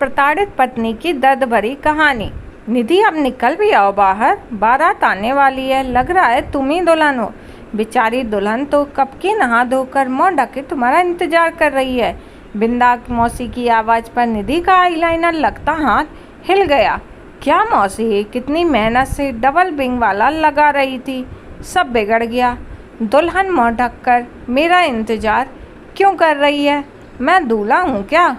प्रताड़ित पत्नी की दर्द भरी कहानी। निधि, अब निकल भी आओ बाहर, बारात आने वाली है। लग रहा है तुम ही दुल्हन हो। बेचारी दुल्हन तो कब की नहा धोकर मुंह ढके तुम्हारा इंतजार कर रही है। बिंदा मौसी की आवाज़ पर निधि का आईलाइनर लगता हाथ हिल गया। क्या मौसी, कितनी मेहनत से डबल विंग वाला लगा रही थी, सब बिगड़ गया। दुल्हन मुंह ढककर मेरा इंतजार क्यों कर रही है? मैं दूल्हा हूँ क्या?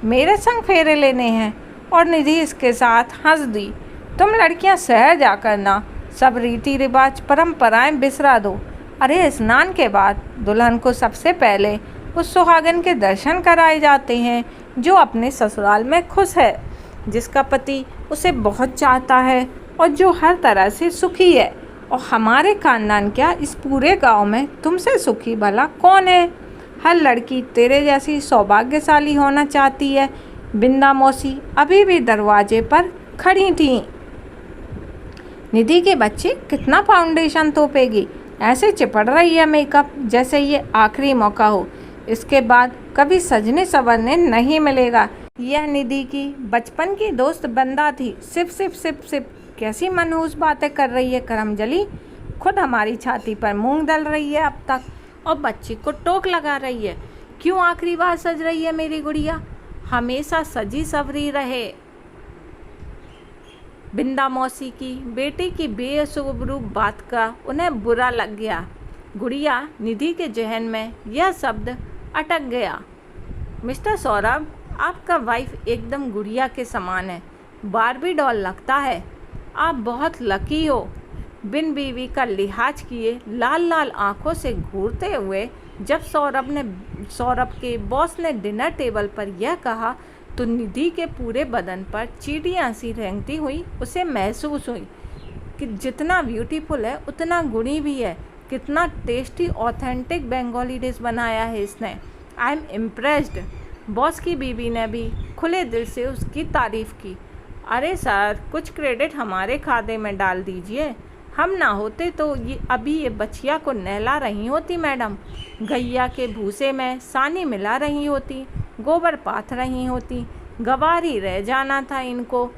मेरे संग फेरे लेने हैं? और निधि इसके साथ हंस दी। तुम लड़कियां शहर जाकर ना सब रीति रिवाज परंपराएं बिसरा दो। अरे, स्नान के बाद दुल्हन को सबसे पहले उस सुहागन के दर्शन कराए जाते हैं जो अपने ससुराल में खुश है, जिसका पति उसे बहुत चाहता है और जो हर तरह से सुखी है। और हमारे खानदान क्या, इस पूरे गांव में तुमसे सुखी भला कौन है? हर लड़की तेरे जैसी सौभाग्यशाली होना चाहती है। बिंदा मौसी अभी भी दरवाजे पर खड़ी थीं। निधि के बच्चे, कितना फाउंडेशन थोपेगी? ऐसे चिपड़ रही है मेकअप जैसे ये आखिरी मौका हो, इसके बाद कभी सजने संवरने नहीं मिलेगा। यह निधि की बचपन की दोस्त बंदा थी। सिप सिप सिप सिप, कैसी मनहूस बातें कर रही है करमजली। खुद हमारी छाती पर मूंग डल रही है अब तक, और बच्ची को टोक लगा रही है। क्यों आखिरी बार सज रही है मेरी गुड़िया? हमेशा सजी सवरी रहे। बिंदा मौसी की बेटी की बेसुबरू बात का उन्हें बुरा लग गया। गुड़िया, निधि के जहन में यह शब्द अटक गया। मिस्टर सौरभ, आपका वाइफ एकदम गुड़िया के समान है, बारबी डॉल लगता है। आप बहुत लकी हो। बिन बीवी का लिहाज किए लाल लाल आंखों से घूरते हुए जब सौरभ के बॉस ने डिनर टेबल पर यह कहा तो निधि के पूरे बदन पर चींटियां सी रेंगती हुई उसे महसूस हुई कि जितना ब्यूटीफुल है उतना गुणी भी है। कितना टेस्टी ऑथेंटिक बंगाली डिश बनाया है इसने। I am impressed. बॉस की बीवी ने भी खुले दिल से उसकी तारीफ़ की। अरे सर, कुछ क्रेडिट हमारे खाते में डाल दीजिए। हम ना होते तो ये बछिया को नहला रही होती मैडम, गैया के भूसे में सानी मिला रही होती, गोबर पाथ रही होती। गवार ही रह जाना था इनको।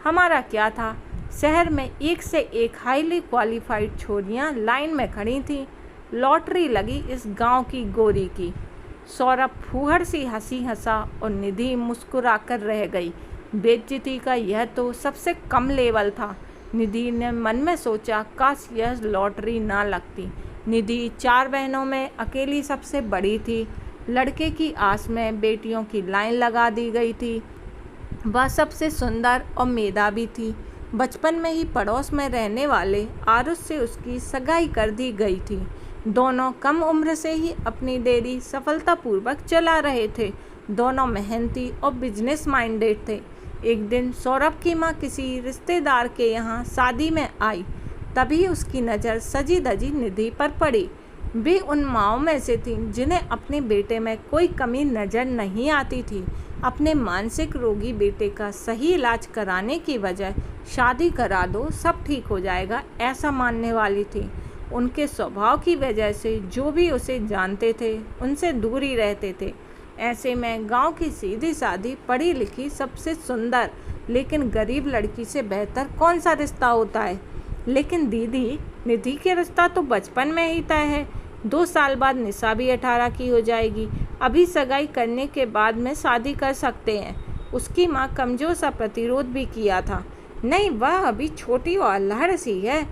हमारा क्या था? शहर में एक से एक हाईली क्वालिफाइड छोरियां लाइन में खड़ी थीं। लॉटरी लगी इस गांव की गोरी की। सौरभ फूहड़ सी हंसी हंसा और निधि मुस्कुरा कर रह गई। बेइज्जती का यह तो सबसे कम लेवल था। निधि ने मन में सोचा, काश यह लॉटरी ना लगती। निधि 4 बहनों में अकेली सबसे बड़ी थी। लड़के की आस में बेटियों की लाइन लगा दी गई थी। वह सबसे सुंदर और मेधावी थी। बचपन में ही पड़ोस में रहने वाले आरुष से उसकी सगाई कर दी गई थी। दोनों कम उम्र से ही अपनी डेयरी सफलतापूर्वक चला रहे थे। दोनों मेहनती और बिजनेस माइंडेड थे। एक दिन सौरभ की माँ किसी रिश्तेदार के यहाँ शादी में आई। तभी उसकी नज़र सजी धजी निधि पर पड़ी। वे उन माँओं में से थीं जिन्हें अपने बेटे में कोई कमी नज़र नहीं आती थी। अपने मानसिक रोगी बेटे का सही इलाज कराने की बजाय शादी करा दो, सब ठीक हो जाएगा, ऐसा मानने वाली थी। उनके स्वभाव की वजह से जो भी उसे जानते थे उनसे दूर ही रहते थे। ऐसे में गांव की सीधी सादी पढ़ी लिखी सबसे सुंदर लेकिन गरीब लड़की से बेहतर कौन सा रिश्ता होता है? लेकिन दीदी, निधि के रिश्ता तो बचपन में ही तय है। 2 साल बाद निशा भी 18 की हो जाएगी। अभी सगाई करने के बाद में शादी कर सकते हैं। उसकी माँ कमज़ोर सा प्रतिरोध भी किया था। नहीं, वह अभी छोटी और अल्हड़ सी है।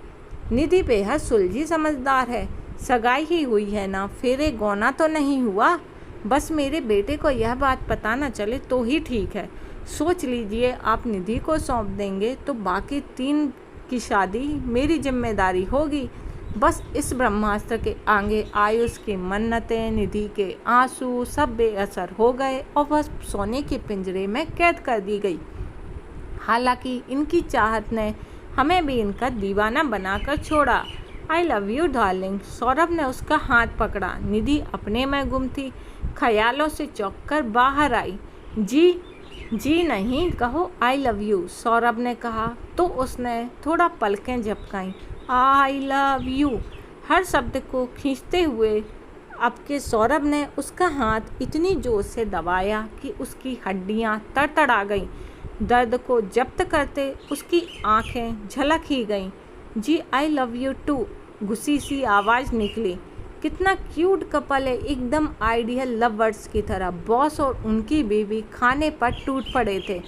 निधि बेहद सुलझी समझदार है। सगाई ही हुई है ना, फेरे गौना तो नहीं हुआ। बस मेरे बेटे को यह बात पता न चले तो ही ठीक है। सोच लीजिए, आप निधि को सौंप देंगे तो बाकी 3 की शादी मेरी जिम्मेदारी होगी। बस इस ब्रह्मास्त्र के आगे आयुष की मन्नतें, निधि के आंसू सब बेअसर हो गए और वह सोने के पिंजरे में कैद कर दी गई। हालांकि इनकी चाहत ने हमें भी इनका दीवाना बनाकर छोड़ा। I love you darling. Saurabh ने उसका हाथ पकड़ा। निधि अपने में गुम थी, ख्यालों से चौंककर बाहर आई। जी नहीं, कहो आई लव यू, सौरभ ने कहा तो उसने थोड़ा पलकें झपकाईं। आई लव यू हर शब्द को खींचते हुए अब के सौरभ ने उसका हाथ इतनी जोर से दबाया कि उसकी हड्डियां तड़तड़ा गईं। दर्द को जब्त करते उसकी आंखें झलक ही गईं। जी आई लव यू टू, गुस्सी सी आवाज़ निकली। कितना क्यूट कपल है, एकदम आइडियल लवर्स की तरह। बॉस और उनकी बीवी खाने पर टूट पड़े थे,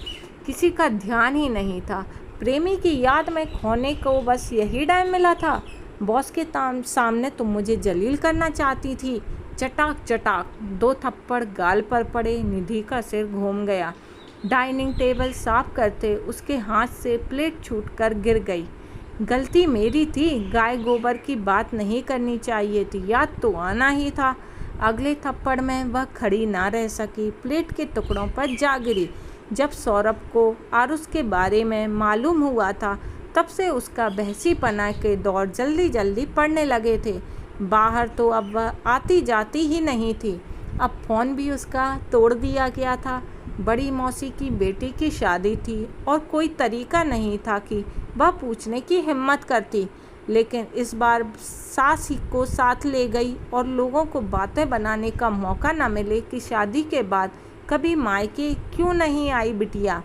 किसी का ध्यान ही नहीं था। प्रेमी की याद में खोने को बस यही टाइम मिला था। बॉस के सामने तुम मुझे जलील करना चाहती थी। चटाक चटाक 2 थप्पड़ गाल पर पड़े। निधि का सिर घूम गया। डाइनिंग टेबल साफ करते उसके हाथ से प्लेट छूटकर गिर गई। गलती मेरी थी, गाय गोबर की बात नहीं करनी चाहिए थी, याद तो आना ही था। अगले थप्पड़ में वह खड़ी ना रह सकी, प्लेट के टुकड़ों पर जा गिरी। जब सौरभ को आरुष के बारे में मालूम हुआ था तब से उसका बहसीपना के दौर जल्दी जल्दी पड़ने लगे थे। बाहर तो अब वह आती जाती ही नहीं थी। अब फ़ोन भी उसका तोड़ दिया गया था। बड़ी मौसी की बेटी की शादी थी और कोई तरीका नहीं था कि वह पूछने की हिम्मत करती। लेकिन इस बार सास ही को साथ ले गई और लोगों को बातें बनाने का मौका न मिले कि शादी के बाद कभी मायके क्यों नहीं आई बिटिया।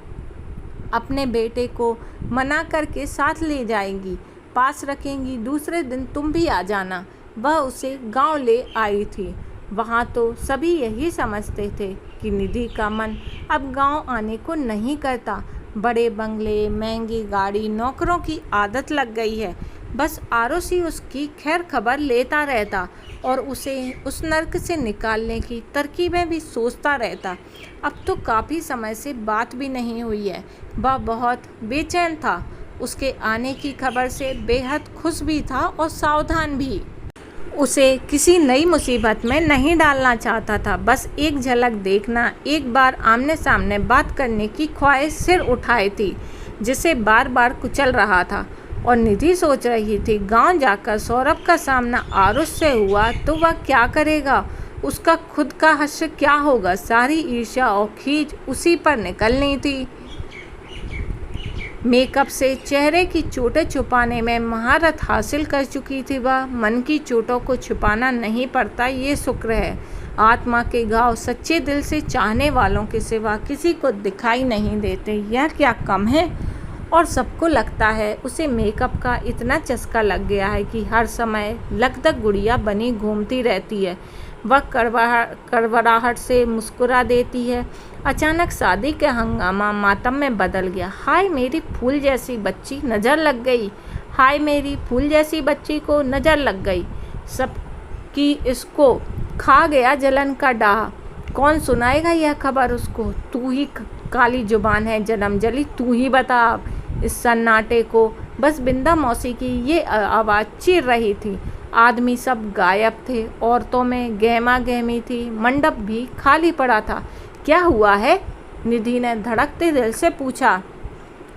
अपने बेटे को मना करके साथ ले जाएंगी, पास रखेंगी, दूसरे दिन तुम भी आ जाना। वह उसे गांव ले आई थी। वहाँ तो सभी यही समझते थे कि निधि का मन अब गांव आने को नहीं करता। बड़े बंगले, महंगी गाड़ी, नौकरों की आदत लग गई है। बस आरुष ही उसकी खैर खबर लेता रहता और उसे उस नर्क से निकालने की तरकीबें भी सोचता रहता। अब तो काफ़ी समय से बात भी नहीं हुई है। वह बहुत बेचैन था। उसके आने की खबर से बेहद खुश भी था और सावधान भी। उसे किसी नई मुसीबत में नहीं डालना चाहता था। बस एक झलक देखना, एक बार आमने सामने बात करने की ख्वाहिश सिर उठाई थी, जिसे बार बार कुचल रहा था। और निधि सोच रही थी, गांव जाकर सौरभ का सामना आरुष से हुआ तो वह क्या करेगा, उसका खुद का हश्र क्या होगा। सारी ईर्ष्या और खींच उसी पर निकलनी थी। मेकअप से चेहरे की चोटें छुपाने में महारत हासिल कर चुकी थी वह। मन की चोटों को छुपाना नहीं पड़ता, ये शुक्र है। आत्मा के घाव सच्चे दिल से चाहने वालों के सिवा किसी को दिखाई नहीं देते, यह क्या कम है। और सबको लगता है उसे मेकअप का इतना चस्का लग गया है कि हर समय लगधक गुड़िया बनी घूमती रहती है। वह कड़वड़ाहट से मुस्कुरा देती है। अचानक शादी का हंगामा मातम में बदल गया। हाय मेरी फूल जैसी बच्ची, नज़र लग गई। हाय मेरी फूल जैसी बच्ची को नज़र लग गई। सबकी इसको खा गया जलन का डाह। कौन सुनाएगा यह खबर उसको। तू ही काली जुबान है जन्म जली, तू ही बता अब इस सन्नाटे को। बस बिंदा मौसी की ये आवाज़ चीर रही थी। आदमी सब गायब थे, औरतों में गहमा गहमी थी, मंडप भी खाली पड़ा था। क्या हुआ है? निधि ने धड़कते दिल से पूछा।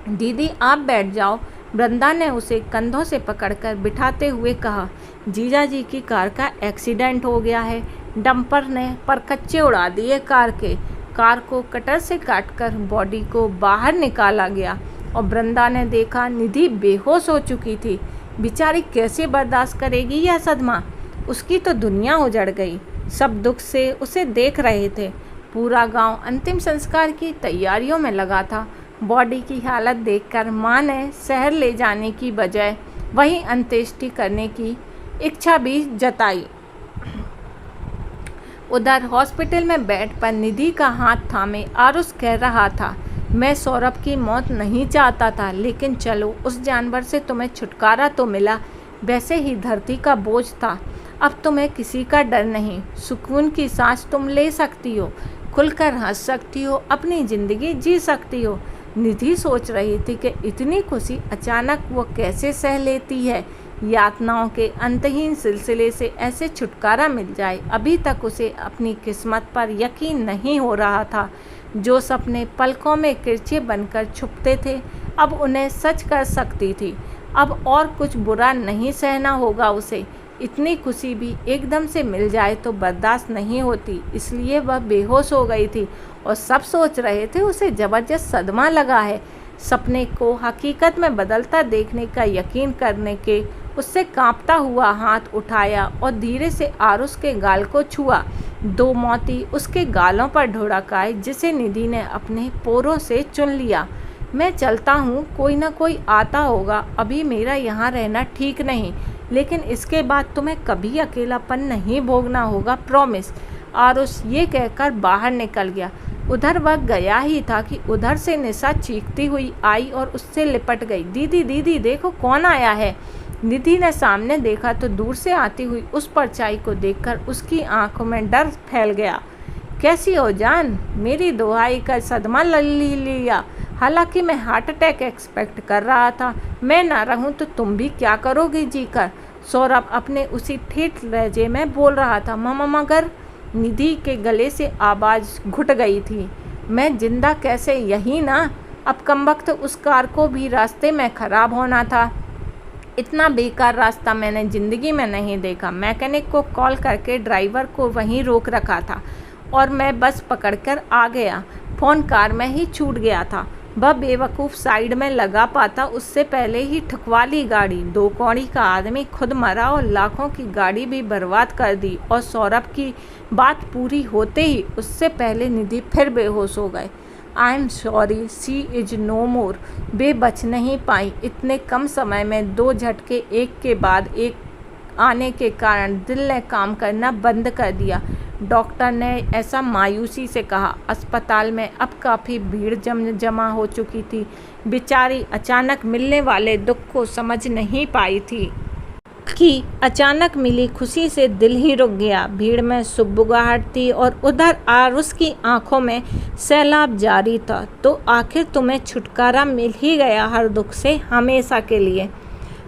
दीदी आप बैठ जाओ, वृंदा ने उसे कंधों से पकड़कर बिठाते हुए कहा। जीजा जी की कार का एक्सीडेंट हो गया है। डंपर ने परकच्चे उड़ा दिए कार के। कार को कटर से काटकर बॉडी को बाहर निकाला गया और वृंदा ने देखा निधि बेहोश हो चुकी थी। बेचारी कैसे बर्दाश्त करेगी यह सदमा। उसकी तो दुनिया उजड़ गई। सब दुख से उसे देख रहे थे। पूरा गांव अंतिम संस्कार की तैयारियों में लगा था। बॉडी की हालत देखकर मां ने शहर ले जाने की बजाय वहीं अंत्येष्टि करने की इच्छा भी जताई। उधर हॉस्पिटल में बेड पर निधि का हाथ थामे आरुष कह रहा था, मैं सौरभ की मौत नहीं चाहता था, लेकिन चलो उस जानवर से तुम्हें छुटकारा तो मिला। वैसे ही धरती का बोझ था, अब तुम्हें किसी का डर नहीं। सुकून की सांस तुम ले सकती हो, खुलकर हंस सकती हो, अपनी ज़िंदगी जी सकती हो। निधि सोच रही थी कि इतनी खुशी अचानक वो कैसे सह लेती है। यातनाओं के अंतहीन सिलसिले से ऐसे छुटकारा मिल जाए, अभी तक उसे अपनी किस्मत पर यकीन नहीं हो रहा था। जो सपने पलकों में किरचे बनकर छुपते थे, अब उन्हें सच कर सकती थी। अब और कुछ बुरा नहीं सहना होगा उसे। इतनी खुशी भी एकदम से मिल जाए तो बर्दाश्त नहीं होती, इसलिए वह बेहोश हो गई थी और सब सोच रहे थे उसे ज़बरदस्त सदमा लगा है। सपने को हकीकत में बदलता देखने का यकीन करने के उससे कांपता हुआ हाथ उठाया और धीरे से आरुष के गाल को छुआ। दो मोती उसके गालों पर ढुढ़क आए, जिसे निधि ने अपने पोरों से चुन लिया। मैं चलता हूँ, कोई ना कोई आता होगा, अभी मेरा यहाँ रहना ठीक नहीं, लेकिन इसके बाद तुम्हें कभी अकेलापन नहीं भोगना होगा, प्रॉमिस। आरुष ये कहकर बाहर निकल गया। उधर वह गया ही था कि उधर से निशा चीखती हुई आई और उससे लिपट गई। दीदी दीदी देखो कौन आया है। निधि ने सामने देखा तो दूर से आती हुई उस परछाई को देखकर उसकी आंखों में डर फैल गया। कैसी हो जान? मेरी दुहाई का सदमा ले लिया। हालांकि मैं हार्ट अटैक एक्सपेक्ट कर रहा था। मैं ना रहूं तो तुम भी क्या करोगी जीकर? सौरभ अपने उसी ठेठ लहजे में बोल रहा था। मगर निधि के गले से आवाज़ घुट गई थी। मैं जिंदा कैसे? यही ना। अब कमबख्त उस कार को भी रास्ते में ख़राब होना था। इतना बेकार रास्ता मैंने ज़िंदगी में नहीं देखा। मैकेनिक को कॉल करके ड्राइवर को वहीं रोक रखा था और मैं बस पकड़कर आ गया। फ़ोन कार में ही छूट गया था। वह बेवकूफ़ साइड में लगा पाता उससे पहले ही ठुकवा ली गाड़ी। 2 कौड़ी का आदमी खुद मरा और लाखों की गाड़ी भी बर्बाद कर दी। और सौरभ की बात पूरी होते ही उससे पहले निधि फिर बेहोश हो गए। I am sorry, she is no more. वे बच नहीं पाई। इतने कम समय में 2 झटके एक के बाद एक आने के कारण दिल ने काम करना बंद कर दिया। डॉक्टर ने ऐसा मायूसी से कहा। अस्पताल में अब काफ़ी भीड़ जमा हो चुकी थी। बेचारी अचानक मिलने वाले दुख को समझ नहीं पाई थी कि अचानक मिली खुशी से दिल ही रुक गया। भीड़ में सुबुगाहट थी और उधर आरुष की आंखों में सैलाब जारी था। तो आखिर तुम्हें छुटकारा मिल ही गया हर दुख से, हमेशा के लिए।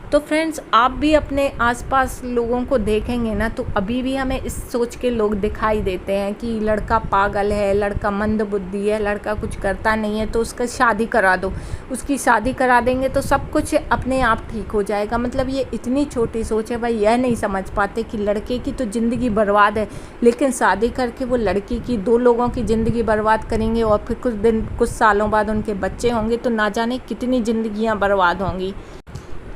तो फ्रेंड्स, आप भी अपने आसपास लोगों को देखेंगे ना तो अभी भी हमें इस सोच के लोग दिखाई देते हैं कि लड़का पागल है, लड़का मंद बुद्धि है, लड़का कुछ करता नहीं है तो उसका शादी करा दो। उसकी शादी करा देंगे तो सब कुछ अपने आप ठीक हो जाएगा। मतलब ये इतनी छोटी सोच है। भाई यह नहीं समझ पाते कि लड़के की तो ज़िंदगी बर्बाद है, लेकिन शादी करके वो लड़की की 2 लोगों की ज़िंदगी बर्बाद करेंगे और फिर कुछ सालों बाद उनके बच्चे होंगे तो ना जाने कितनी ज़िंदगियाँ बर्बाद होंगी।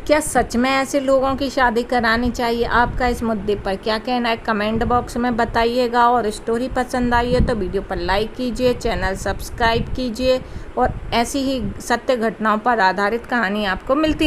क्या सच में ऐसे लोगों की शादी करानी चाहिए? आपका इस मुद्दे पर क्या कहना है कमेंट बॉक्स में बताइएगा। और स्टोरी पसंद आई है तो वीडियो पर लाइक कीजिए, चैनल सब्सक्राइब कीजिए और ऐसी ही सत्य घटनाओं पर आधारित कहानी आपको मिलती